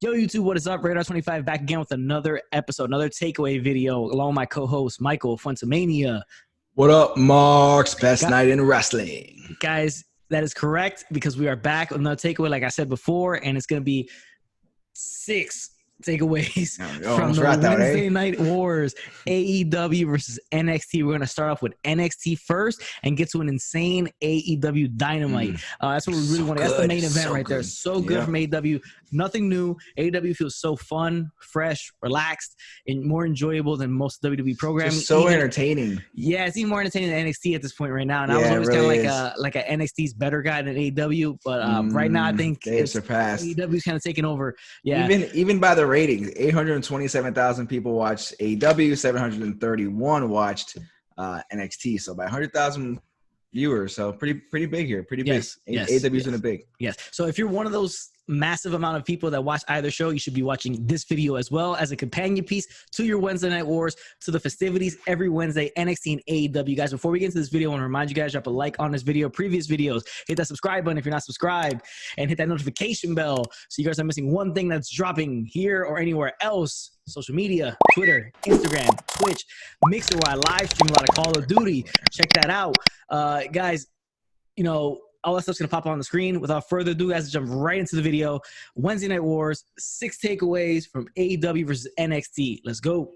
Yo, YouTube, what is up? Radar25 back again with another episode, another takeaway video, along with my co-host, Michael Fuentamania. What up, Marks? Best night in wrestling. Guys, that is correct because we are back with another takeaway, like I said before, and it's going to be 6 takeaways from the Wednesday Night Wars, AEW versus NXT. We're going to start off with NXT first and get to an insane AEW Dynamite. That's what we really want. That's the main event right there. So good from AEW. Nothing new. AEW feels so fun, fresh, relaxed, and more enjoyable than most WWE programming. Just so entertaining. Yeah, it's even more entertaining than NXT at this point right now. And I was always really kind of like a NXT's better guy than AEW, but right now I think they've surpassed. AEW's kind of taking over. Yeah, even by the ratings, 827,000 people watched AEW, 731 watched NXT. So by 100,000 viewers, so pretty big here, pretty big. AEW's in a big. Yes. So if you're one of those massive amount of people that watch either show, you should be watching this video as well as a companion piece to your Wednesday Night Wars, to the festivities every Wednesday, NXT and AEW. Guys, before we get into this video, I want to remind you guys, drop a like on this video, previous videos, hit that subscribe button if you're not subscribed, and hit that notification bell so you guys are missing one thing that's dropping here or anywhere else. Social media, Twitter, Instagram, Twitch, Mixer, where I live stream a lot of Call of Duty. Check that out. Guys, you know, all that stuff's going to pop on the screen. Without further ado, guys, jump right into the video. Wednesday Night Wars, 6 takeaways from AEW versus NXT. Let's go.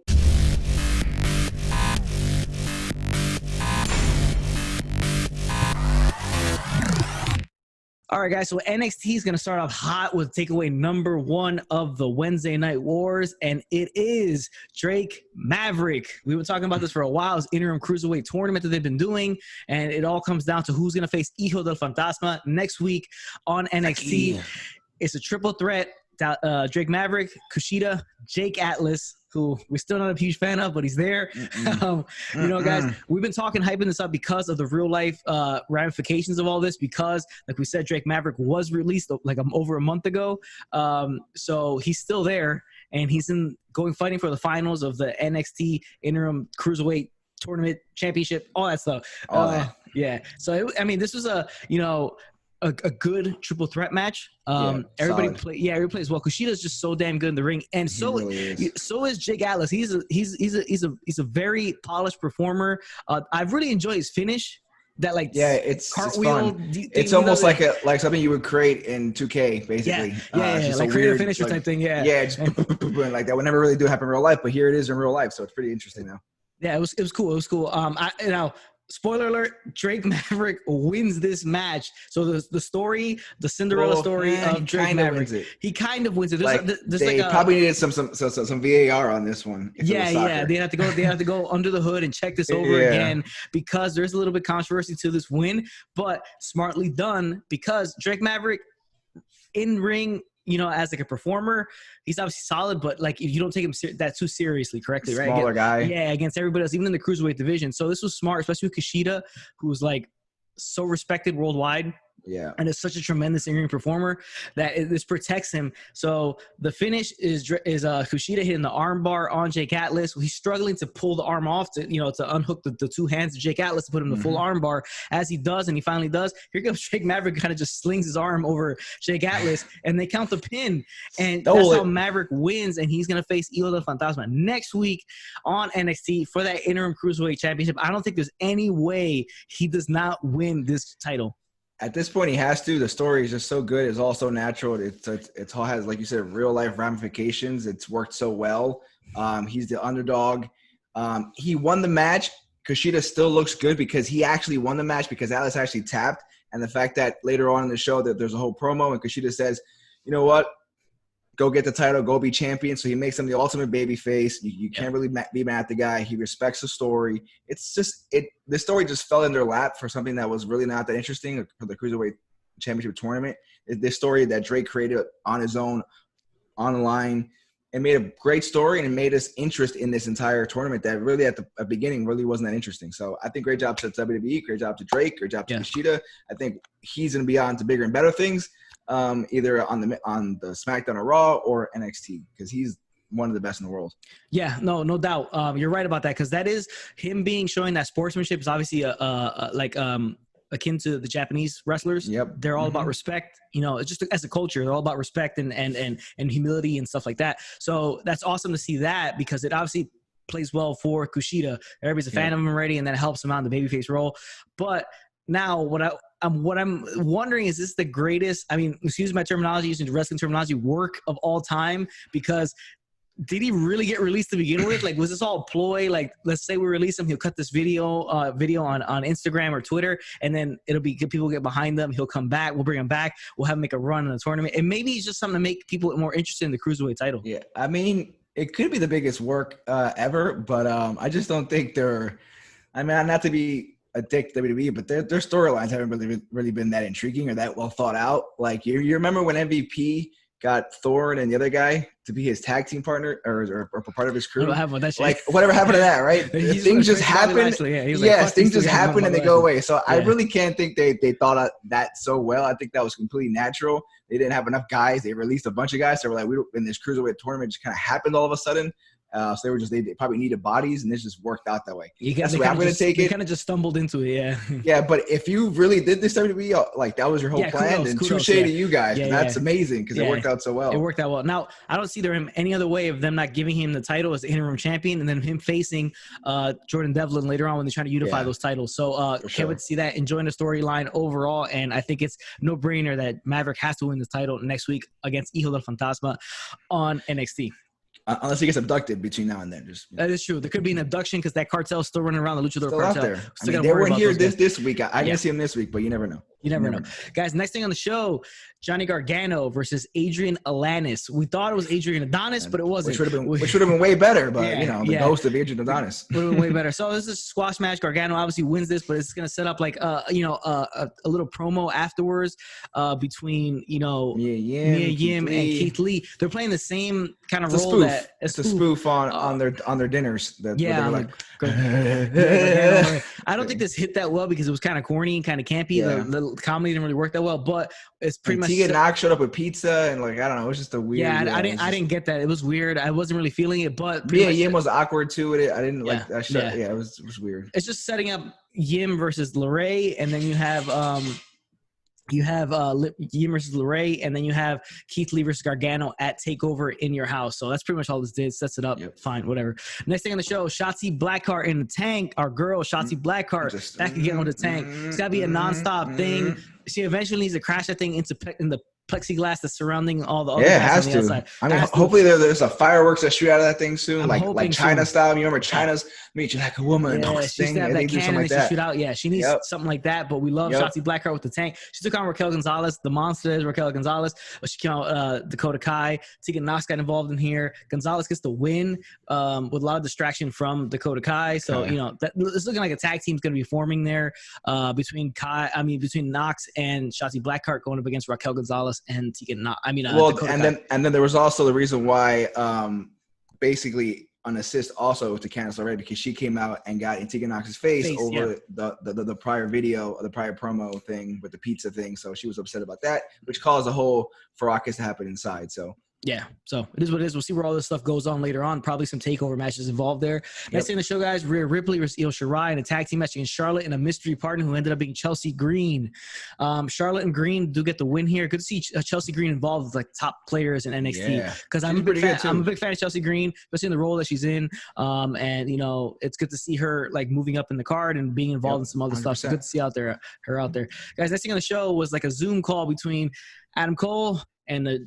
All right, guys, so NXT is going to start off hot with takeaway number 1 of the Wednesday Night Wars, and it is Drake Maverick. We've been talking about this for a while. It's interim cruiserweight tournament that they've been doing, and it all comes down to who's going to face Hijo del Fantasma next week on NXT. It's a triple threat. Drake Maverick, Kushida, Jake Atlas, who we're still not a huge fan of, but he's there. You know, guys, we've been hyping this up because of the real life ramifications of all this, because like we said, Drake Maverick was released like over a month ago. So he's still there, and he's fighting for the finals of the NXT interim cruiserweight tournament championship, all that stuff. Yeah. So, this was a good triple threat match. Everybody plays well. Kushida's just so damn good in the ring, and so is Jake Atlas. He's a very polished performer. I really enjoy his finish. That it's cartwheel. It's almost like something you would create in 2K, basically. Yeah, like create a finisher type thing. Just like that would never really do happen in real life, but here it is in real life, so it's pretty interesting now. Yeah, it was cool. It was cool. Spoiler alert, Drake Maverick wins this match. So the story, the Cinderella story of Drake Maverick, he kind of wins it. They probably needed some VAR on this one. Yeah. They have to go under the hood and check this over again, because there's a little bit of controversy to this win, but smartly done, because Drake Maverick in ring, as like a performer, he's obviously solid, but like if you don't take him that too seriously, correctly, right? Smaller guy. Yeah, against everybody else, even in the cruiserweight division. So this was smart, especially with Kushida, who's like so respected worldwide. Yeah, and is such a tremendous in-ring performer that this protects him. So the finish is Kushida hitting the arm bar on Jake Atlas. He's struggling to pull the arm off to unhook the 2 hands of Jake Atlas to put him the full arm bar. As he does, and he finally does, here comes Drake Maverick, kind of just slings his arm over Jake Atlas, and they count the pin. And that's how Maverick wins, and he's gonna face Hijo del Fantasma next week on NXT for that interim cruiserweight championship. I don't think there's any way he does not win this title. At this point, he has to. The story is just so good. It's all so natural. It's all has, like you said, real life ramifications. It's worked so well. He's the underdog. He won the match. Kushida still looks good because he actually won the match, because Atlas actually tapped. And the fact that later on in the show that there's a whole promo and Kushida says, you know what? Go get the title, go be champion. So he makes him the ultimate baby face. You can't really be mad at the guy. He respects the story. It's just the story just fell in their lap for something that was really not that interesting for the Cruiserweight Championship tournament. This story that Drake created on his own, online, and made a great story, and it made us interest in this entire tournament that really at the beginning really wasn't that interesting. So I think great job to WWE, great job to Drake, great job to Kushida. I think he's going to be on to bigger and better things. Either on the SmackDown or Raw or NXT, because he's one of the best in the world. Yeah, no doubt. You're right about that, because that is him showing that sportsmanship is obviously akin to the Japanese wrestlers. Yep. They're all about respect. It's just as a culture, they're all about respect and humility and stuff like that. So that's awesome to see that, because it obviously plays well for Kushida. Everybody's a fan of him already, and that helps him out in the babyface role. But now what I'm wondering is this the greatest, excuse my terminology, using wrestling terminology, work of all time? Because did he really get released to begin with? Like, was this all ploy? Like, let's say we release him, he'll cut this video on Instagram or Twitter, and then it'll be good. People get behind them. He'll come back. We'll bring him back. We'll have him make a run in the tournament, and maybe it's just something to make people more interested in the cruiserweight title. Yeah, it could be the biggest work ever, but I just don't think they're. Not to be a dick to WWE, but their storylines haven't really been that intriguing or that well thought out. Like you remember when MVP got Thor and the other guy to be his tag team partner or part of his crew. What happened with that shit? Like whatever happened to that, right? Things just happen. Things just happen and they go away. So I really can't think they thought of that so well. I think that was completely natural. They didn't have enough guys. They released a bunch of guys. So we're like, in this cruiserweight tournament, just kind of happened all of a sudden. So they probably needed bodies, and this just worked out that way. That's the way I'm going to take it. You kind of just stumbled into it, yeah. Yeah, but if you really did this WWE, like that was your whole plan, then touche to you guys. That's amazing because it worked out so well. It worked out well. Now, I don't see any other way of them not giving him the title as the interim champion, and then him facing Jordan Devlin later on when they're trying to unify those titles. So can't wait to see that. Enjoying the storyline overall, and I think it's no brainer that Maverick has to win this title next week against Hijo del Fantasma on NXT. Unless he gets abducted between now and then. That is true. There could be an abduction because that cartel's still running around, the Luchador cartel. Out there. They weren't here this week. I didn't see him this week, but you never know. You never know. Guys, next thing on the show, Johnny Gargano versus Adrienne Alanis. We thought it was Adrienne Adonis, but it wasn't. Which would have been way better, but the ghost of Adrienne Adonis. Would have been way better. So this is a squash match. Gargano obviously wins this, but it's going to set up like a little promo afterwards between Mia Yim and Keith Lee. They're playing the same kind of role. It's a spoof on their dinners. I don't think this hit that well because it was kind of corny and kind of campy. The comedy didn't really work that well, but it's pretty much. Tegan Knox showed up with pizza and I don't know, it was just a weird. I didn't get that. It was weird. I wasn't really feeling it, but Mia Yim was awkward too with it. I didn't like that shit. Yeah, it was weird. It's just setting up Yim versus LeRae, and then you have Yim versus LeRae, and then you have Keith Lee versus Gargano at TakeOver in your house. So that's pretty much all this did. Sets it up. Yep. Fine, whatever. Next thing on the show, Shotzi Blackheart in the tank. Our girl, Shotzi Blackheart, back again with the tank. It's got to be a nonstop thing. She eventually needs to crash that thing in the plexiglass that's surrounding all the other guys on the outside. Hopefully there's a fireworks that shoot out of that thing soon, like China style. You remember China's Meet You Like a Woman? Yeah, she used to have that cannon and she shoot out. Yeah, she needs something like that, but we love Shotzi Blackheart with the tank. She took on Raquel Gonzales. The monster is Raquel Gonzales. She came out Dakota Kai. Tegan Knox got involved in here. Gonzales gets the win with a lot of distraction from Dakota Kai. So, it's looking like a tag team's going to be forming there between Knox and Shotzi Blackheart going up against Raquel Gonzales and Tegan Knox. And then there was also the reason why basically an assist also to Candice LeRae because she came out and got in Tegan Knox's face over the prior video, the prior promo thing with the pizza thing. So she was upset about that, which caused a whole fracas to happen inside. So. Yeah, so it is what it is. We'll see where all this stuff goes on later on. Probably some takeover matches involved there. Next thing in the show, guys, Rhea Ripley versus Io Shirai in a tag team match against Charlotte and a mystery partner who ended up being Chelsea Green. Charlotte and Green do get the win here. Good to see Chelsea Green involved with top players in NXT because I'm a big fan of Chelsea Green, especially in the role that she's in. And it's good to see her moving up in the card and being involved in some other 100%. Stuff. So good to see her out there, guys. Next thing on the show was like a Zoom call between Adam Cole and the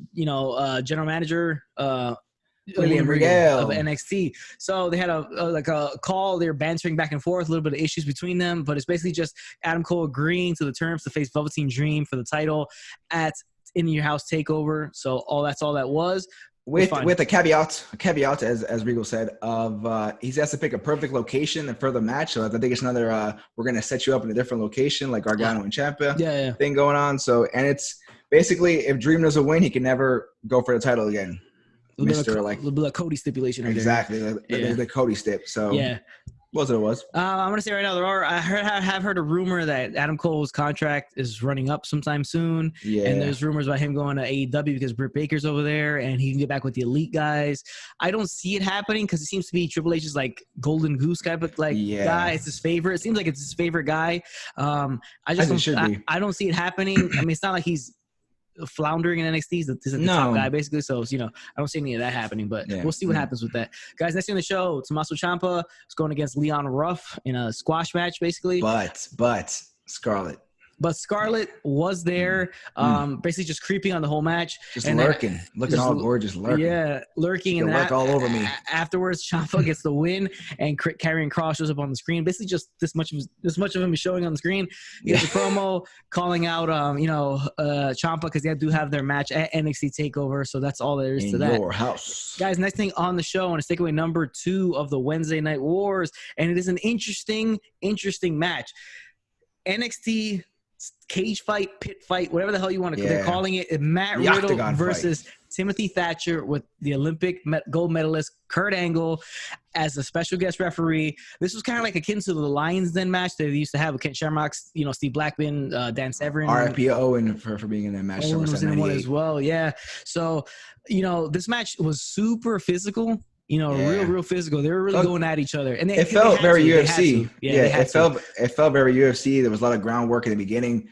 general manager William Regal of NXT. So they had a call. They were bantering back and forth, a little bit of issues between them, but it's basically just Adam Cole agreeing to the terms to face Velveteen Dream for the title at In Your House TakeOver. So that's all that was. With a caveat, as Regal said, of he has to pick a perfect location for the match. So I think it's another we're gonna set you up in a different location, like Gargano and Ciampa thing going on. So and it's basically if Dream doesn't win, he can never go for the title again. A little bit of Cody stipulation. Exactly, the Cody stip. So Was it was? I'm gonna say right now I have heard a rumor that Adam Cole's contract is running up sometime soon. Yeah. And there's rumors about him going to AEW because Britt Baker's over there and he can get back with the elite guys. I don't see it happening because it seems to be Triple H's like golden goose type of guy. It's his favorite. It seems like it's his favorite guy. I don't see it happening. I mean, it's not like he's floundering in NXT. He's the top guy basically. So I don't see any of that happening, but we'll see what happens with that. Guys, next thing on the show, Tommaso Ciampa is going against Leon Ruff in a squash match basically. But Scarlett was there, basically just creeping on the whole match. Just lurking. Looking all gorgeous, lurking. Yeah, lurking. And lurk all over me. Afterwards, Ciampa gets the win, and Karrion Kross shows up on the screen. Basically just this much of him is showing on the screen. He has a promo calling out, Ciampa because they do have their match at NXT TakeOver, so that's all there is to that. In your house. Guys, next thing on the show, and it's takeaway number 2 of the Wednesday Night Wars, and it is an interesting match. NXT cage fight, pit fight, whatever the hell you want to. They're calling it Matt Riddle versus Timothy Thatcher with the Olympic gold medalist Kurt Angle as a special guest referee. This was kind of like akin to the Lions Den match that they used to have with Ken Shamrock, Steve Blackman, Dan Severn. RIP Owen for being in that match. Owen was in one as well. Yeah. So, this match was super physical. Real physical. They were really going at each other, and it felt very UFC. It felt very UFC. There was a lot of groundwork in the beginning.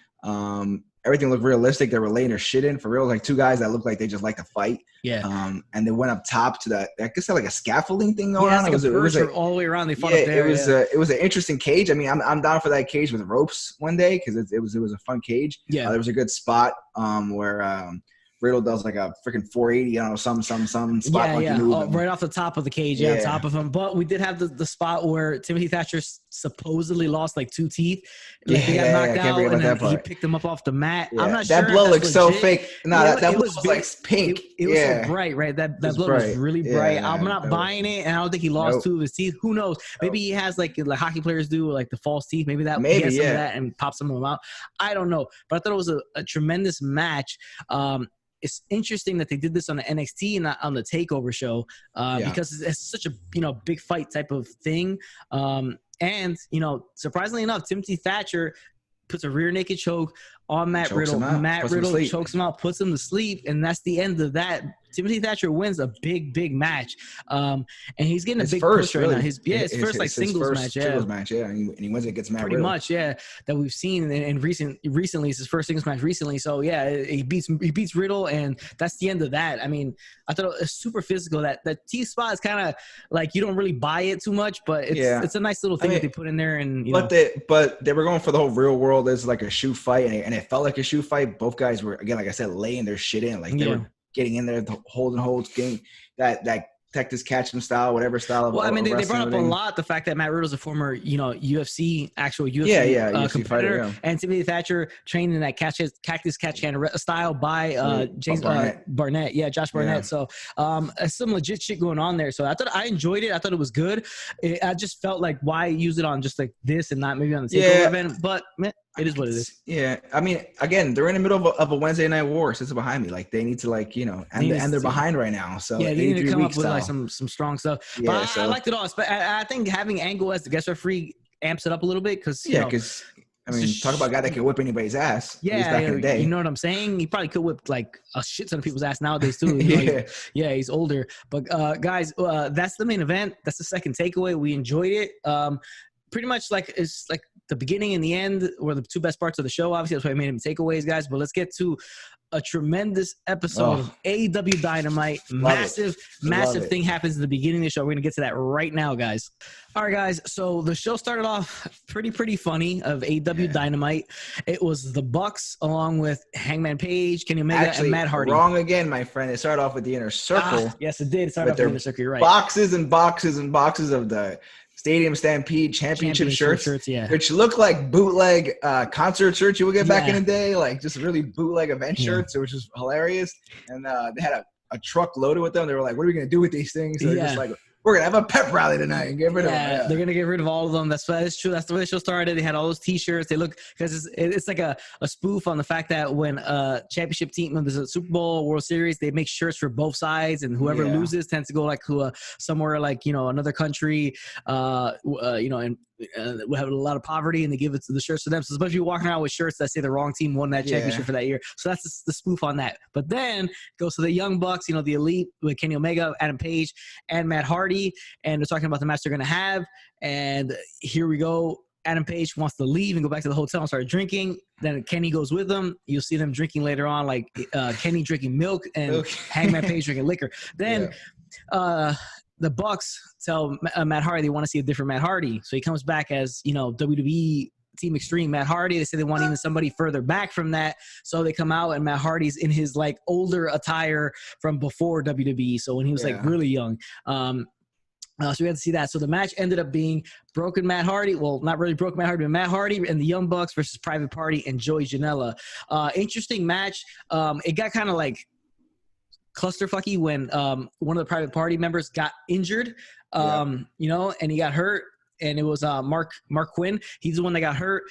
Everything looked realistic. They were laying their shit in for real. Like two guys that looked like they just like to fight. Yeah. And they went up top to that. I guess like a scaffolding thing going on. Like it was all the way around. They fought up there. It was an interesting cage. I mean, I'm down for that cage with ropes one day because it was a fun cage. Yeah. There was a good spot where Riddle does like a freaking 480, some spot. Right off the top of the cage, on top of him. But we did have the spot where Timothy Thatcher supposedly lost like 2 teeth. He got knocked out, and then he picked him up off the mat. Yeah. I'm not sure. That blood looks so fake. That blood was like pink. It was so bright, right? That blood was really bright. I'm not buying it, and I don't think he lost 2 of his teeth. Who knows? Maybe he has like hockey players do, like the false teeth. Maybe he has some of that and pops some of them out. I don't know. But I thought it was a tremendous match. It's interesting that they did this on the NXT and not on the TakeOver show because it's such a big fight type of thing. And surprisingly enough, Timothy Thatcher puts a rear naked choke on Matt Riddle. Matt Riddle chokes him out, puts him to sleep, and that's the end of that. Timothy Thatcher wins a big match, and he's getting a big push right now. His first singles match, and he wins it against Matt Riddle. Pretty much, that we've seen in recently. It's his first singles match recently, so he beats Riddle, and that's the end of that. I mean, I thought it was super physical. That T spot is kind of like you don't really buy it too much, but it's a nice little thing that they put in there, and but they were going for the whole real world as like a shoe fight, and it felt like a shoe fight. Both guys were, again, like I said, laying their shit in, like they were getting in there, holds, getting that Texas Catch'em style, whatever style of. Well, I mean, they brought up a lot the fact that Matt Riddle's a former, UFC competitor, UFC fighter, and Timothy Thatcher trained in that cactus catch can style by James Barnett, Josh Barnett. Yeah. So, some legit shit going on there. So I enjoyed it. I thought it was good. I just felt like why use it on just like this and not maybe on the TakeOver event, but man, it is what it is. Yeah, I mean, again, they're in the middle of a Wednesday Night War. Sits behind me, like they need to, and they're behind right now. So they need to come up with like some strong stuff. Yeah, but I liked it all. I think having Angle as the guest referee amps it up a little bit because I mean, talk about a guy that can whip anybody's ass. Yeah, back in the day. You know what I'm saying? He probably could whip like a shit ton of people's ass nowadays too. He's older. But guys, that's the main event. That's the second takeaway. We enjoyed it. Pretty much it's like the beginning and the end were the 2 best parts of the show. Obviously, that's why I made him takeaways, guys. But let's get to a tremendous episode of AEW Dynamite. Massive thing happens in the beginning of the show. We're going to get to that right now, guys. All right, guys. So the show started off pretty funny of AEW Dynamite. It was the Bucks along with Hangman Page, Kenny Omega, and Matt Hardy. Wrong again, my friend. It started off with the Inner Circle. Yes, it did. It started off with the Inner Circle. You're right. Boxes and boxes and boxes of the Stadium Stampede championship shirts, which look like bootleg concert shirts you would get back in the day, like just really bootleg event shirts, which was hilarious. And they had a truck loaded with them. They were like, "What are we gonna do with these things?" So they're just like we're gonna have a pep rally tonight and get rid of them. Yeah, they're gonna get rid of all of them. That's true. That's the way the show started. They had all those T-shirts. They look because it's like a spoof on the fact that when championship team, when there's a Super Bowl, World Series, they make shirts for both sides, and whoever loses tends to go like to somewhere like another country, and we have a lot of poverty, and they give it to the shirts to them. So especially walking around with shirts that say the wrong team won that championship for that year. So that's the spoof on that. But then goes to the Young Bucks, the Elite with Kenny Omega, Adam Page, and Matt Hardy, and they're talking about the match they're gonna have. And here we go. Adam Page wants to leave and go back to the hotel and start drinking. Then Kenny goes with them. You'll see them drinking later on, like Kenny drinking milk and Hangman Page drinking liquor. Then the Bucks tell Matt Hardy they want to see a different Matt Hardy. So he comes back as, WWE Team Extreme Matt Hardy. They say they want even somebody further back from that. So they come out and Matt Hardy's in his like older attire from before WWE. So when he was like really young. So we had to see that. So the match ended up being Broken Matt Hardy. Well, not really Broken Matt Hardy, but Matt Hardy and the Young Bucks versus Private Party and Joey Janela. Interesting match. It got kind of like clusterfucky when one of the Private Party members got injured, and he got hurt. And it was Mark Quinn. He's the one that got hurt.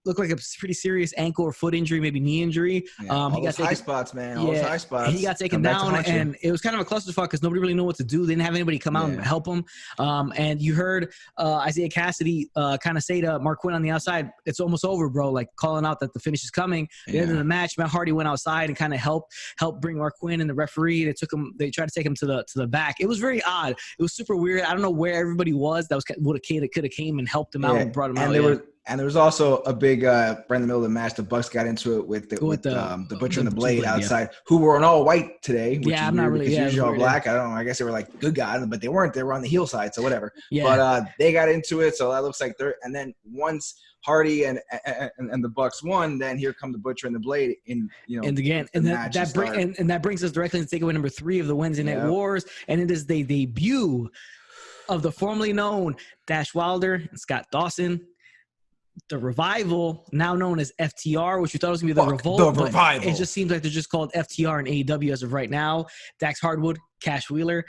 Looked like a pretty serious ankle or foot injury, maybe knee injury. All those high spots, man. All those high spots. He got taken down, and it was kind of a clusterfuck because nobody really knew what to do. They didn't have anybody come out and help him. And you heard Isaiah Cassidy kind of say to Mark Quinn on the outside, "It's almost over, bro." Like calling out that the finish is coming. At the end of the match, Matt Hardy went outside and kind of helped bring Mark Quinn and the referee. They tried to take him to the back. It was very odd. It was super weird. I don't know where everybody was. That could have came and helped him out and brought him out. And there was also a big right in the middle of the match. The Bucks got into it with the Butcher and the Blade outside, who were in all white today. Which I'm not really. Usually all black. I don't know. I guess they were like good guys, but they weren't. They were on the heel side, so whatever. Yeah. But they got into it, so that looks like they're. And then once Hardy and the Bucks won, then here come the Butcher and the Blade in And again, and that brings us directly to takeaway number 3 of the Wednesday Night Wars, and it is the debut of the formerly known Dash Wilder and Scott Dawson. The Revival, now known as FTR, which we thought was going to be the Revolt. The Revival. It just seems like they're just called FTR and AEW as of right now. Dax Hardwood, Cash Wheeler.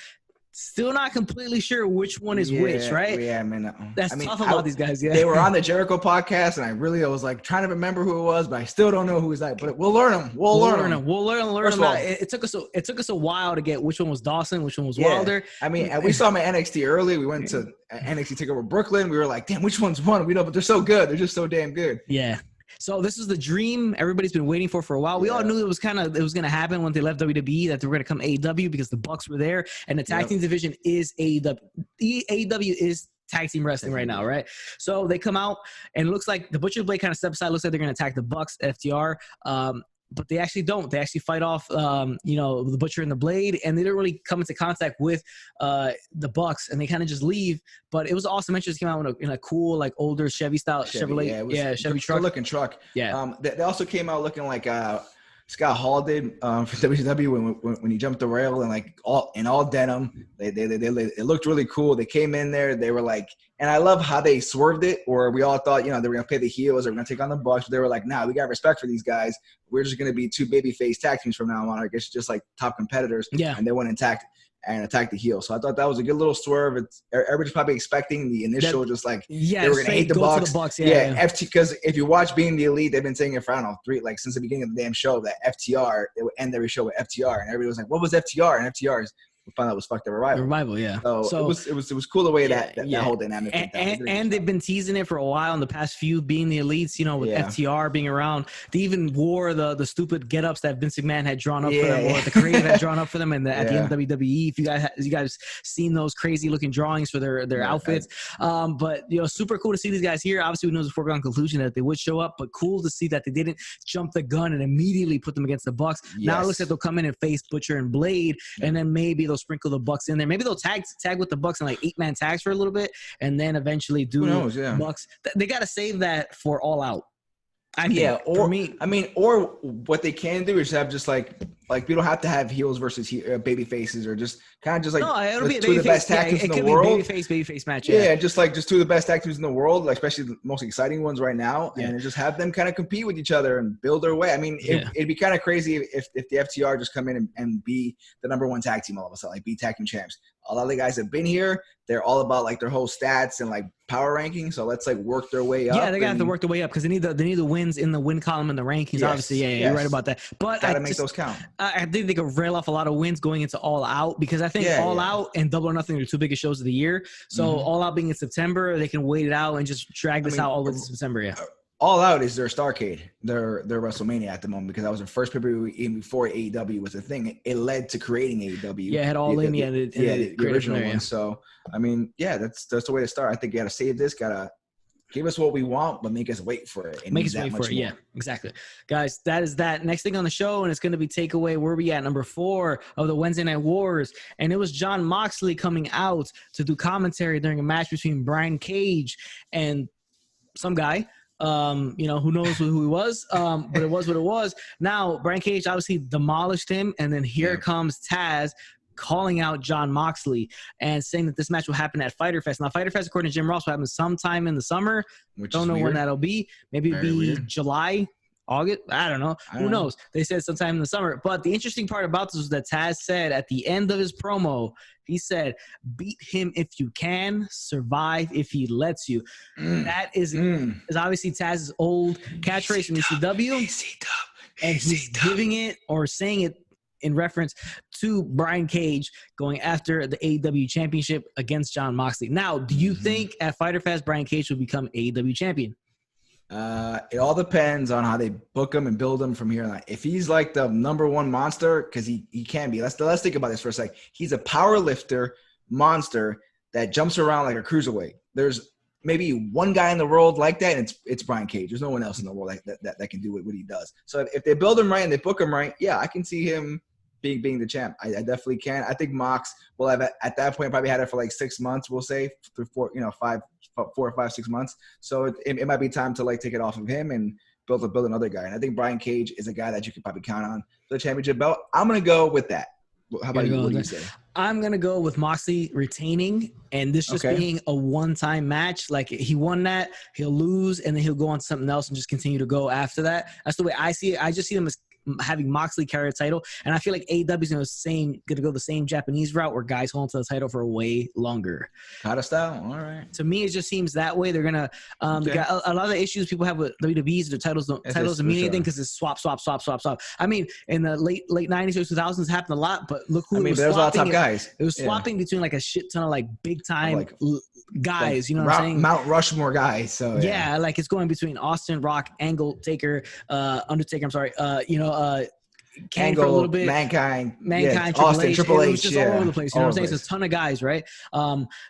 Still not completely sure which one is which, right? Yeah, man. That's tough about these guys. Yeah, they were on the Jericho podcast, and I was like trying to remember who it was, but I still don't know who he's like. But we'll learn them. We'll learn them. It took us a while to get which one was Dawson, which one was Wilder. I mean, we saw him at NXT early. We went to NXT TakeOver Brooklyn. We were like, damn, which one's one? We know, but they're so good. They're just so damn good. Yeah. So this is the dream everybody's been waiting for a while. We all knew it was going to happen when they left WWE, that they were going to come AEW because the Bucks were there, and the tag team division is AEW. AEW is tag team wrestling right now, right? So they come out, and it looks like the Butcher Blade kind of steps aside. Looks like they're going to attack the Bucks, FTR. But they actually don't. They actually fight off, the Butcher and the Blade, and they don't really come into contact with the Bucks, and they kind of just leave. But it was awesome. It just came out in a cool, like older Chevy style Chevrolet, Chevy truck. Good looking truck. Yeah. They also came out looking like Scott Hall did for WCW when he jumped the rail and like all denim. It looked really cool. They came in there. They were like, and I love how they swerved it. Or we all thought they were gonna play the heels. They were gonna take on the Bucks. But they were like, nah, we got respect for these guys. We're just gonna be 2 babyface tag teams from now on. I guess just like top competitors. Yeah. And they went and attack the heel. So I thought that was a good little swerve. Everybody's probably expecting the initial they were going to hate the Bucks. Because if you watch Being the Elite, they've been saying it for, I don't know, 3, like since the beginning of the damn show, that FTR, they would end every show with FTR. And everybody was like, what was FTR? And FTR is, we found out it was Fuck the Revival. Revival, yeah. So it was cool the way that whole dynamic. And they've been teasing it for a while in the past few, Being the Elites, with FTR being around. They even wore the stupid get-ups that Vince McMahon had drawn up for them, or the creative had drawn up for them at the end of WWE. If you guys seen those crazy looking drawings for their outfits. But super cool to see these guys here. Obviously, we know it's a foregone conclusion that they would show up, but cool to see that they didn't jump the gun and immediately put them against the Bucks. Now it looks like they'll come in and face Butcher and Blade, and then maybe they'll sprinkle the Bucks in there. Maybe they'll tag with the Bucks in like 8-man tags for a little bit, and then eventually do Bucks. They got to save that for All Out. Or what they can do is have just like Like, we don't have to have heels versus baby faces, or just kind of just like it'll be two of the best tag teams in the world. Babyface match. Yeah, just two of the best tag teams in the world, like especially the most exciting ones right now, and just have them kind of compete with each other and build their way. I mean, it'd be kind of crazy if the FTR just come in and be the number one tag team all of a sudden, like be tag team champs. A lot of the guys have been here. They're all about like their whole stats and like power ranking. So let's like work their way up. Yeah, they got to work their way up because they need the wins in the win column in the rankings. Obviously, you're right about that. But gotta make those count. I think they could rail off a lot of wins going into All Out, because I think All Out and Double or Nothing are the two biggest shows of the year. So All Out being in September, they can wait it out and just drag this out all the way to September. Yeah. All Out is their Starrcade, their WrestleMania at the moment, because that was the first pay-per-view even before AEW was a thing. It led to creating AEW. Yeah, it had All In. The original one. So, I mean, that's the way to start. I think you got to save this, got to give us what we want, but make us wait for it. Make us wait for it. Yeah, exactly. Guys, that is that. Next thing on the show, and it's going to be takeaway. Where we at? Number 4 of the Wednesday Night Wars. And it was Jon Moxley coming out to do commentary during a match between Brian Cage and some guy. Who knows who he was, but it was what it was. Now, Brian Cage obviously demolished him, and then here comes Taz calling out Jon Moxley and saying that this match will happen at Fyter Fest. Now, Fyter Fest, according to Jim Ross, will happen sometime in the summer. Don't know when that'll be. Maybe it'll be July, August. I don't know. Who knows? They said sometime in the summer. But the interesting part about this was that Taz said at the end of his promo, he said, "Beat him if you can, survive if he lets you." That is obviously Taz's old catchphrase from ECW. And he's giving it or saying it in reference to Brian Cage going after the AEW championship against Jon Moxley. Now, do you think at Fyter Fest, Brian Cage will become AEW champion? It all depends on how they book him and build him from here on out. If he's like the number one monster, because he can be. Let's think about this for a sec. He's a power lifter monster that jumps around like a cruiserweight. There's maybe one guy in the world like that, and it's Brian Cage. There's no one else in the world that can do what he does. So if they build him right and they book him right, yeah, I can see him being the champ. I definitely can. I think Mox will have at that point probably had it for like 6 months. We'll say through 4 or 5, 6 months. So it might be time to like take it off of him and build another guy. And I think Brian Cage is a guy that you could probably count on for the championship belt. I'm gonna go with that. How about you? What do you say? I'm gonna go with Moxley retaining, and this just being a one-time match. Like, he won that, he'll lose, and then he'll go on to something else and just continue to go after that. That's the way I see it. I just see them as having Moxley carry a title, and I feel like AEW is gonna go the same Japanese route where guys hold on to the title for way longer. Kata style, all right. To me, it just seems that way. They're gonna they got a lot of the issues people have with WWE's their titles don't mean anything because it's swap. I mean, in the late 90s or 2000s happened a lot, but look who it was there's a lot of top swapping. guys. It was swapping between like a shit ton of like big time guys. You know what I'm saying? Mount Rushmore guys. So yeah, like it's going between Austin, Rock, Angle, Taker, Undertaker. I'm sorry. Kane for a little bit, Mankind, Austin, Triple H, it was just all over the place. You know what I'm saying? So it's a ton of guys, right?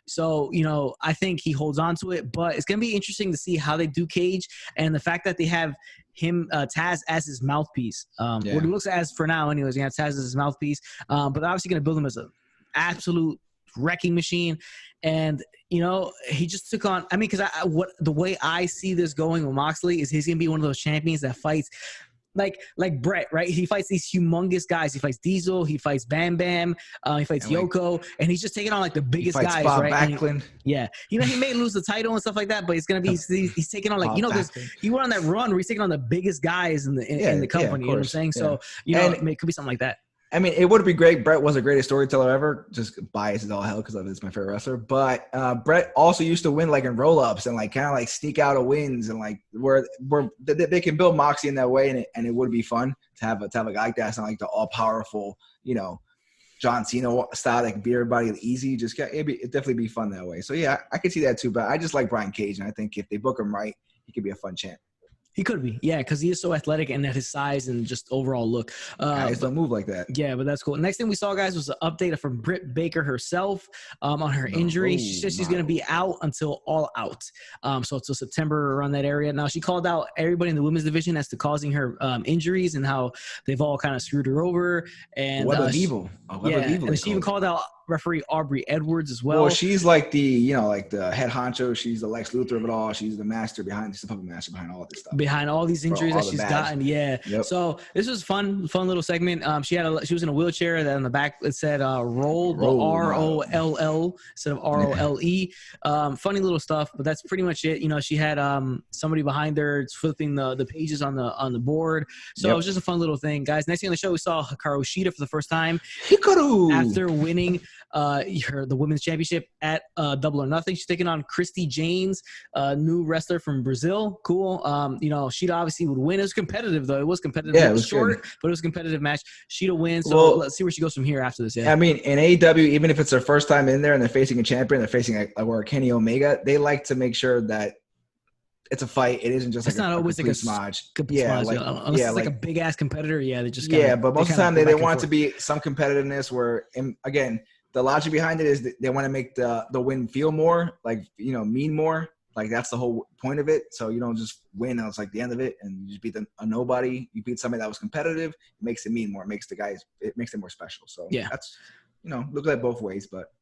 So I think he holds on to it, but it's gonna be interesting to see how they do Cage and the fact that they have him Taz as his mouthpiece. What he looks as for now, anyways, he has Taz as his mouthpiece. But they're obviously gonna build him as an absolute wrecking machine, and he just took on. I mean, because the way I see this going with Moxley is he's gonna be one of those champions that fights. Like Brett, right? He fights these humongous guys. He fights Diesel. He fights Bam Bam. He fights Yoko, and he's just taking on like the biggest guys, Bob right? Backlund. He may lose the title and stuff like that, but he's gonna be he's taking on like because he went on that run where he's taking on the biggest guys in the company. You know what I'm saying? So it could be something like that. I mean, it would be great. Brett was the greatest storyteller ever. Just biased as all hell because it's my favorite wrestler. But Brett also used to win like in roll-ups and like kind of like sneak out of wins and like where they can build Moxie in that way, and it would be fun to have a guy like that. It's not like the all-powerful, John Cena style that can beat everybody easy. It'd definitely be fun that way. So yeah, I could see that too. But I just like Brian Cage, and I think if they book him right, he could be a fun champ. He could be, yeah, because he is so athletic and at his size and just overall look. Guys don't move like that. Yeah, but that's cool. Next thing we saw, guys, was an update from Britt Baker herself on her injury. She said she's going to be out until All Out. So until September around that area. Now, she called out everybody in the women's division as to causing her injuries and how they've all kind of screwed her over. And Web of evil. And she even called out referee Aubrey Edwards as well. Well, she's like the head honcho. She's the Lex Luthor of it all. She's the master behind. She's the puppet master behind all this stuff. Behind all these injuries that she's gotten, yeah. Yep. So this was fun little segment. She was in a wheelchair. That on the back it said "roll," ROLL instead of ROLE. Funny little stuff, but that's pretty much it. She had somebody behind her flipping the pages on the board. So it was just a fun little thing, guys. Next thing on the show, we saw Hikaru Shida for the first time after winning the women's championship at Double or Nothing. She's taking on Christy James, new wrestler from Brazil. Cool. Shida obviously would win. It was competitive though. It was competitive. Yeah, it was short, but it was a competitive match. Shida wins. So let's see where she goes from here after this. Yeah. I mean, in AEW, even if it's their first time in there and they're facing a champion, they're facing or Kenny Omega, they like to make sure that it's a fight. It isn't just it's like not always like a smudge. Unless it's like a big ass competitor. Yeah, they just but most of the time they want it to be some competitiveness. Where again, the logic behind it is they want to make the win feel more mean more. Like that's the whole point of it. So you don't just win. It's like the end of it, and you just beat a nobody. You beat somebody that was competitive. It makes it mean more. It makes it more special. So that's look at it both ways. But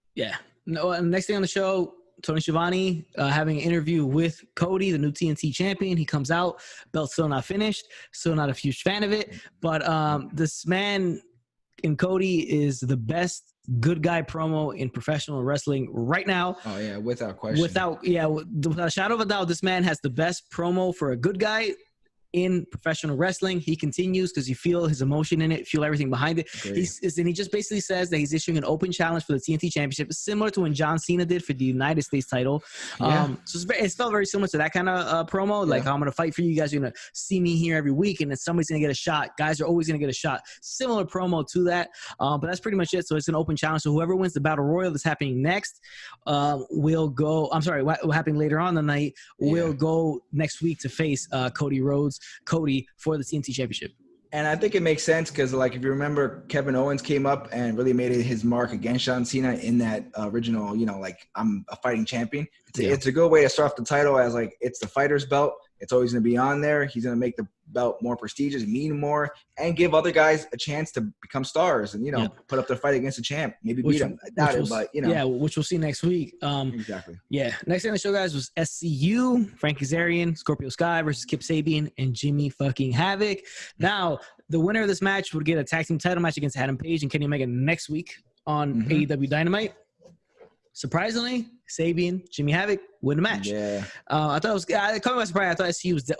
next thing on the show, Tony Schiavone having an interview with Cody, the new TNT champion. He comes out, belt still not finished, still not a huge fan of it. But this man in Cody is the best good guy promo in professional wrestling right now. Oh yeah, without question. Without a shadow of a doubt, this man has the best promo for a good guy in professional wrestling. He continues because you feel his emotion in it, feel everything behind it. And he just basically says that he's issuing an open challenge for the TNT Championship, similar to when John Cena did for the United States title. So it felt very similar to that kind of promo. Like, I'm going to fight for you. You guys are going to see me here every week, and then somebody's going to get a shot. Guys are always going to get a shot. Similar promo to that, but that's pretty much it. So it's an open challenge. So whoever wins the Battle Royal that's happening next will go – I'm sorry, what happening later on the night will go next week to face Cody Rhodes. Cody for the TNT Championship. And I think it makes sense because, like, if you remember, Kevin Owens came up and really made his mark against John Cena in that original, I'm a fighting champion. It's a good way to start off the title as, like, it's the fighter's belt. It's always going to be on there. He's going to make the belt more prestigious, mean more, and give other guys a chance to become stars and, put up their fight against the champ. Maybe beat him. I doubt it, but, Yeah, which we'll see next week. Exactly. Yeah. Next thing on the show, guys, was SCU, Frank Kazarian, Scorpio Sky versus Kip Sabian, and Jimmy fucking Havoc. Now, the winner of this match would get a tag team title match against Adam Page and Kenny Omega next week on AEW Dynamite. Surprisingly, Sabian, Jimmy Havoc win the match. Yeah. I thought it was coming by surprise. I thought SCU was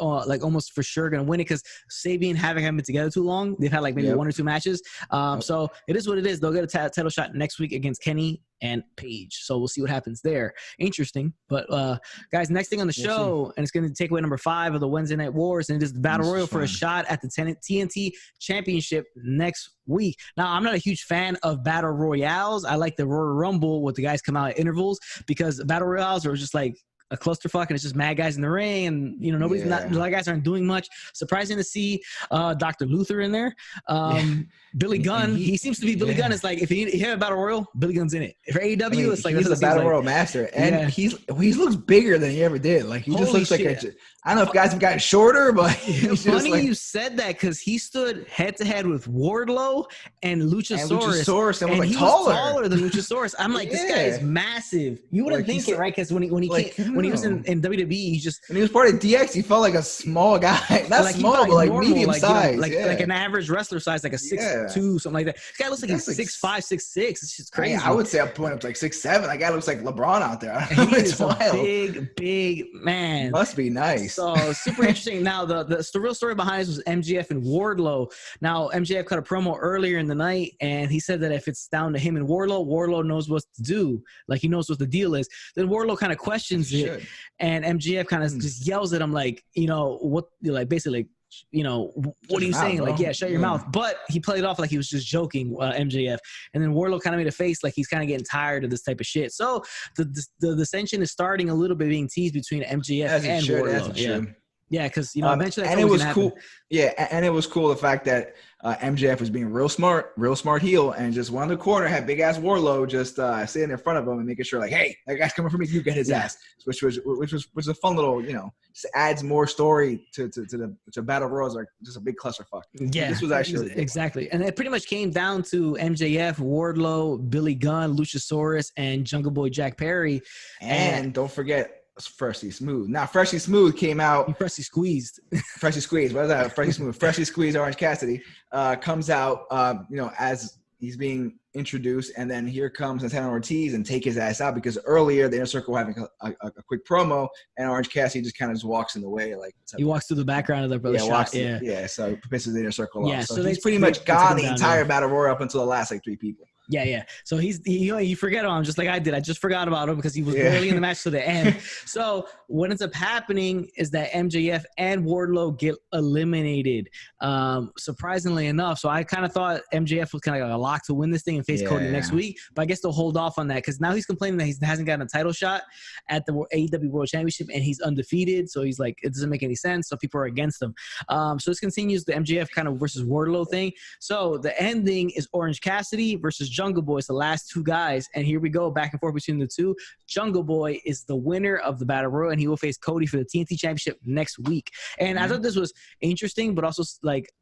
almost for sure going to win it because Sabian and Havoc haven't been together too long. They've had maybe one or two matches. So it is what it is. They'll get a title shot next week against Kenny and Page. So we'll see what happens there. Interesting. But guys, next thing on the show, and it's going to take away number 5 of the Wednesday Night Wars, and it is the Battle Royal for a shot at the TNT Championship next week. Now, I'm not a huge fan of Battle Royales. I like the Royal Rumble with the guys come out at intervals because Battle Royales are just like a clusterfuck and it's just mad guys in the ring and a lot of guys aren't doing much. Surprising to see Dr. Luther in there. Billy Gunn, he seems to be Billy Gunn. It's like if he had a Battle Royal, Billy Gunn's in it. For AEW, it's like he's a Battle Royal master, and he looks bigger than he ever did. Like he just looks like I don't know if guys have gotten shorter, but it's funny you said that because he stood head to head with Wardlow and Luchasaurus, and was he taller than Luchasaurus. I'm like, this guy is massive. You wouldn't think it, right? Because when he was in WWE, he was part of DX, he felt like a small guy. Not like small, but like normal, medium size. Like an average wrestler size, like a 6'2", something like that. This guy looks like he's 6'5", 6'6". It's just crazy. I would say I'll point up to like 6'7". That guy looks like LeBron out there. He's a big man. Must be nice. So super interesting. Now the real story behind this was MJF and Wardlow. Now MJF cut a promo earlier in the night, and he said that if it's down to him and Wardlow knows what to do. Like he knows what the deal is. Then Wardlow kind of questions it, and MJF kind of just yells at him like, what, like basically. What are you saying? Bro. Like, shut your mouth. But he played it off like he was just joking, MJF. And then Warlow kind of made a face like he's kind of getting tired of this type of shit. So the dissension is starting a little bit being teased between MJF and Warlow. Yeah, because eventually, and it was cool. Yeah, and it was cool the fact that MJF was being real smart heel, and just one in the corner had big ass Warlow just sitting in front of him and making sure like, hey, that guy's coming for me, you get his ass, which was a fun little, just adds more story to Battle Royals, like just a big clusterfuck. Yeah, this was actually exactly, and it pretty much came down to MJF, Wardlow, Billy Gunn, Luchasaurus, and Jungle Boy Jack Perry, and don't forget. Freshly Smooth. Now, Freshly Smooth came out. Freshly Squeezed. Freshly Squeezed. What is that? Freshly Smooth. Freshly Squeezed Orange Cassidy comes out, as he's being introduced, and then here comes Santana Ortiz and take his ass out because earlier the Inner Circle were having a quick promo, and Orange Cassidy just kind of just walks in the way, like he walks through the background of the brother shot. So pisses the Inner Circle off. So he's they pretty much gone the entire Battle Royal up until the last like 3 people. Yeah. So you forget about him just like I did. I just forgot about him because he was barely in the match to the end. So what ends up happening is that MJF and Wardlow get eliminated. Surprisingly enough, so I kind of thought MJF was kind of like a lock to win this thing and face Cody next week, but I guess they'll hold off on that because now he's complaining that he hasn't gotten a title shot at the AEW World Championship and he's undefeated. So he's like, it doesn't make any sense. So people are against him. So this continues the MJF kind of versus Wardlow thing. So the ending is Orange Cassidy versus Jungle Boy. It's the last 2 guys, and here we go back and forth between the 2. Jungle Boy is the winner of the Battle Royal, and he will face Cody for the TNT Championship next week. And I thought this was interesting, but also like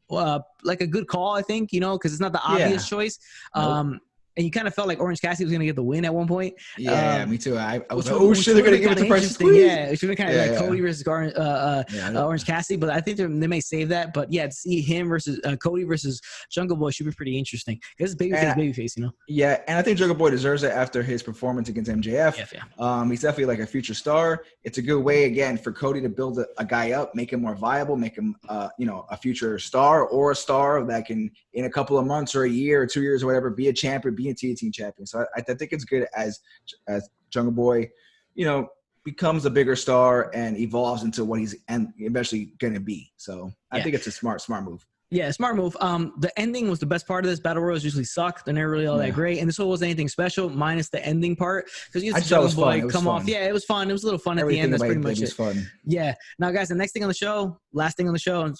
a good call, I think, because it's not the obvious choice. Nope. And you kind of felt like Orange Cassidy was going to get the win at one point. Yeah, me too. I was like, oh shit, they're going to give it to Precious Squeeze. Yeah, it should have kind of like Cody versus Orange Cassidy, but I think they may save that. But yeah, to see him versus Cody versus Jungle Boy should be pretty interesting. Because it's babyface. Yeah, and I think Jungle Boy deserves it after his performance against MJF. He's definitely like a future star. It's a good way, again, for Cody to build a guy up, make him more viable, make him, a future star or a star that can, in a couple of months or a year or 2 years or whatever, be a champion, be a TNT champion. So I think it's good as Jungle Boy, becomes a bigger star and evolves into what he's eventually going to be. So I think it's a smart move. Yeah, smart move. The ending was the best part of this. Battle Royals usually suck. They're never really all that great. And this one wasn't anything special, minus the ending part. Because you had Jungle Boy come off. Yeah, it was fun. It was a little fun at the end. That's pretty much it. Fun. Yeah. Now, guys, the next thing on the show, last thing on the show,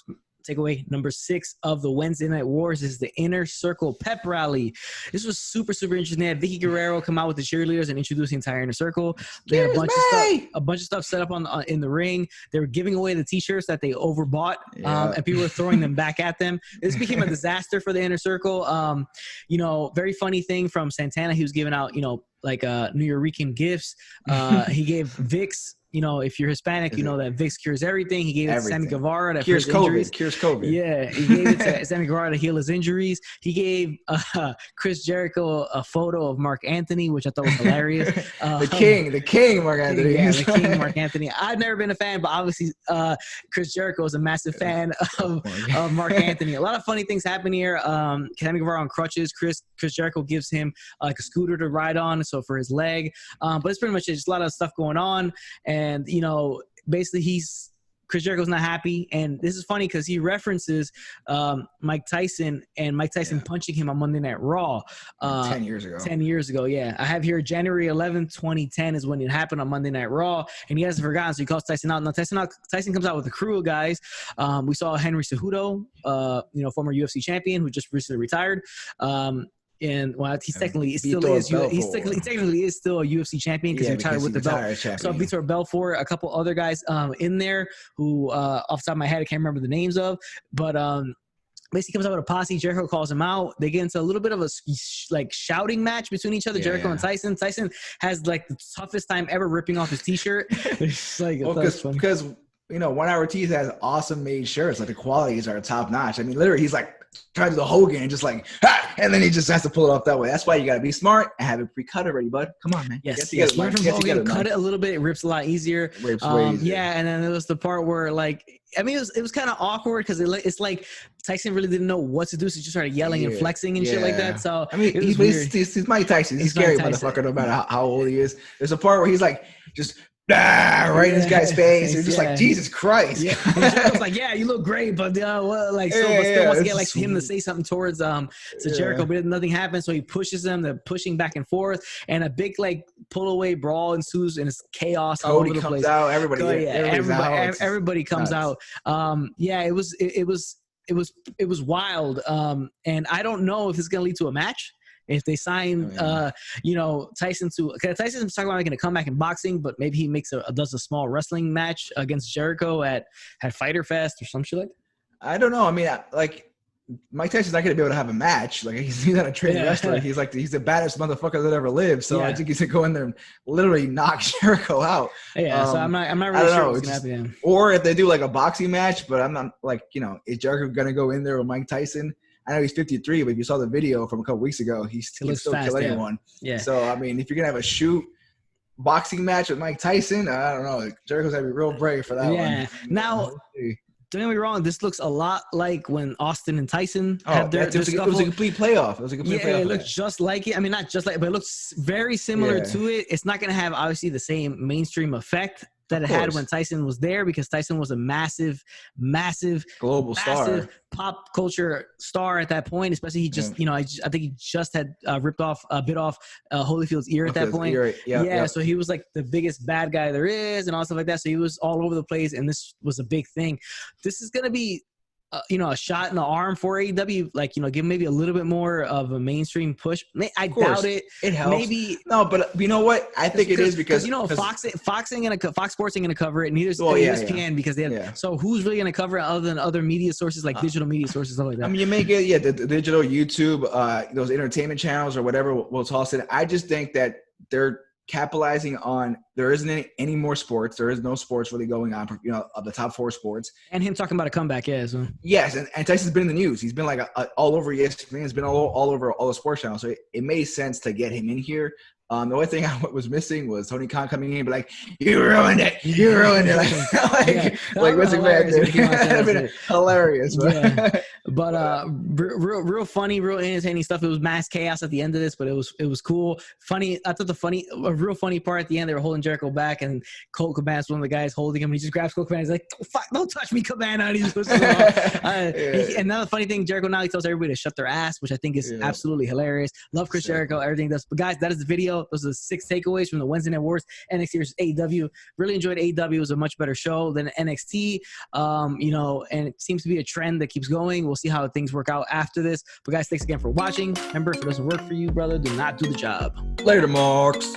takeaway number 6 of the Wednesday Night Wars is the Inner Circle pep rally. This was super, super interesting. They had Vicky Guerrero come out with the cheerleaders and introduce the entire Inner Circle. They had a bunch of stuff set up in the ring. They were giving away the t-shirts that they overbought, and people were throwing them back at them. This became a disaster for the Inner Circle. Very funny thing from Santana. He was giving out, like Nuyorican gifts. He gave Vicks. If you're Hispanic, you know that Vicks cures everything. He gave it to Sammy Guevara to cures COVID. Cures COVID. Yeah, he gave it to Sammy Guevara to heal his injuries. He gave Chris Jericho a photo of Mark Anthony, which I thought was hilarious. The king, Mark Anthony. Yeah, the king, Mark Anthony. I've never been a fan, but obviously Chris Jericho is a massive fan of Mark Anthony. A lot of funny things happen here. Sammy Guevara on crutches. Chris Jericho gives him like a scooter to ride on, so for his leg. But it's pretty much just a lot of stuff going on. And, basically Chris Jericho's not happy. And this is funny because he references Mike Tyson and Mike Tyson punching him on Monday Night Raw. 10 years ago. 10 years ago, yeah. I have here January 11th, 2010 is when it happened on Monday Night Raw. And he hasn't forgotten, so he calls Tyson out. Now, Tyson comes out with a crew of guys. We saw Henry Cejudo, former UFC champion who just recently retired. And he's technically still is still a UFC champion because he retired with the belt. So Vitor Belfort, a couple other guys in there who off the top of my head I can't remember the names of, but basically comes out with a posse. Jericho calls him out. They get into a little bit of a shouting match between each other. Jericho and Tyson. Tyson has like the toughest time ever ripping off his t-shirt. It's like because One Hour Ortiz has awesome made shirts. Like the qualities are top notch. I mean, literally, he's like trying to do the Hogan and just like, and then he just has to pull it off that way. That's why you got to be smart and have it pre-cut already, bud. Come on, man. Yes. Learn from Hogan, cut it a little bit. It rips a lot easier. Rips way easier. Yeah, and then there was the part where it was kind of awkward because it's like Tyson really didn't know what to do, so he just started yelling and flexing and shit like that. So he's Mike Tyson. He's a scary motherfucker no matter how old he is. There's a part where he's like just right in this guy's face. You're just yeah. like, Jesus Christ. Yeah, and Jericho's like, yeah, you look great, but well, like, so, but still wants to get like him to say something towards to Jericho, but nothing happens. So he pushes him. They're pushing back and forth, and a big like pull away brawl ensues, and it's chaos all over the place. Out, everybody, everybody comes out. Yeah, it was wild. And I don't know if it's gonna lead to a match. If they sign, Tyson to, Tyson's talking about making a comeback in boxing, but maybe he does a small wrestling match against Jericho at Fyter Fest or some shit like that. I don't know. I mean, like Mike Tyson's not going to be able to have a match. Like he's not a trained wrestler. He's the baddest motherfucker that ever lived. So I think he's gonna go in there and literally knock Jericho out. Yeah. So I'm not really sure what's gonna happen. Or if they do like a boxing match, but I'm not like, is Jericho gonna go in there with Mike Tyson? I know he's 53, but if you saw the video from a couple weeks ago, he can still kill anyone. Yeah. So, I mean, if you're going to have a shoot boxing match with Mike Tyson, I don't know. Jericho's got to be real brave for that one. Yeah. Now, don't get me wrong, this looks a lot like when Austin and Tyson had their scuffle. It was a complete playoff. It looks just like it. I mean, not just like, but it looks very similar to it. It's not going to have, obviously, the same mainstream effect that it had when Tyson was there, because Tyson was a massive global star, pop culture star at that point. Especially he just, I think he just had bit off Holyfield's ear at that point. So he was like the biggest bad guy there is, and all stuff like that. So he was all over the place, and this was a big thing. This is gonna be a shot in the arm for AEW, like, give maybe a little bit more of a mainstream push. I doubt it. It helps. Maybe no, but you know what? I think it is because Fox Sports ain't gonna cover it. Neither is ESPN because they have. So who's really gonna cover it other than other media sources like digital media sources, stuff like that? I mean, you may get the digital YouTube, those entertainment channels or whatever will toss it. I just think that they're capitalizing on there isn't any more sports. There is no sports really going on, of the top 4 sports. And him talking about a comeback, so. Yes, and Tyson's been in the news. He's been like all over ESPN. He's been all over all the sports channels. So it made sense to get him in here. The only thing I was missing was Tony Khan coming in and be like, "You ruined it! You ruined it!" Like what's it hilarious. But real funny, real entertaining stuff. It was mass chaos at the end of this, but it was cool, funny. I thought a real funny part at the end, they were holding Jericho back, and Colt Cabana's one of the guys holding him. He just grabs Colt Cabana. He's like, "Oh, fuck, don't touch me, Cabana!" And he just pushes him off. And another funny thing, Jericho now he tells everybody to shut their ass, which I think is absolutely hilarious. Love Chris Jericho, everything does. But guys, that is the video. Those are the 6 takeaways from the Wednesday Night Wars, NXT versus AEW. Really enjoyed AEW. It was a much better show than NXT. And it seems to be a trend that keeps going. We'll see how things work out after this. But guys, thanks again for watching. Remember, if it doesn't work for you, brother, do not do the job. Later, Marks.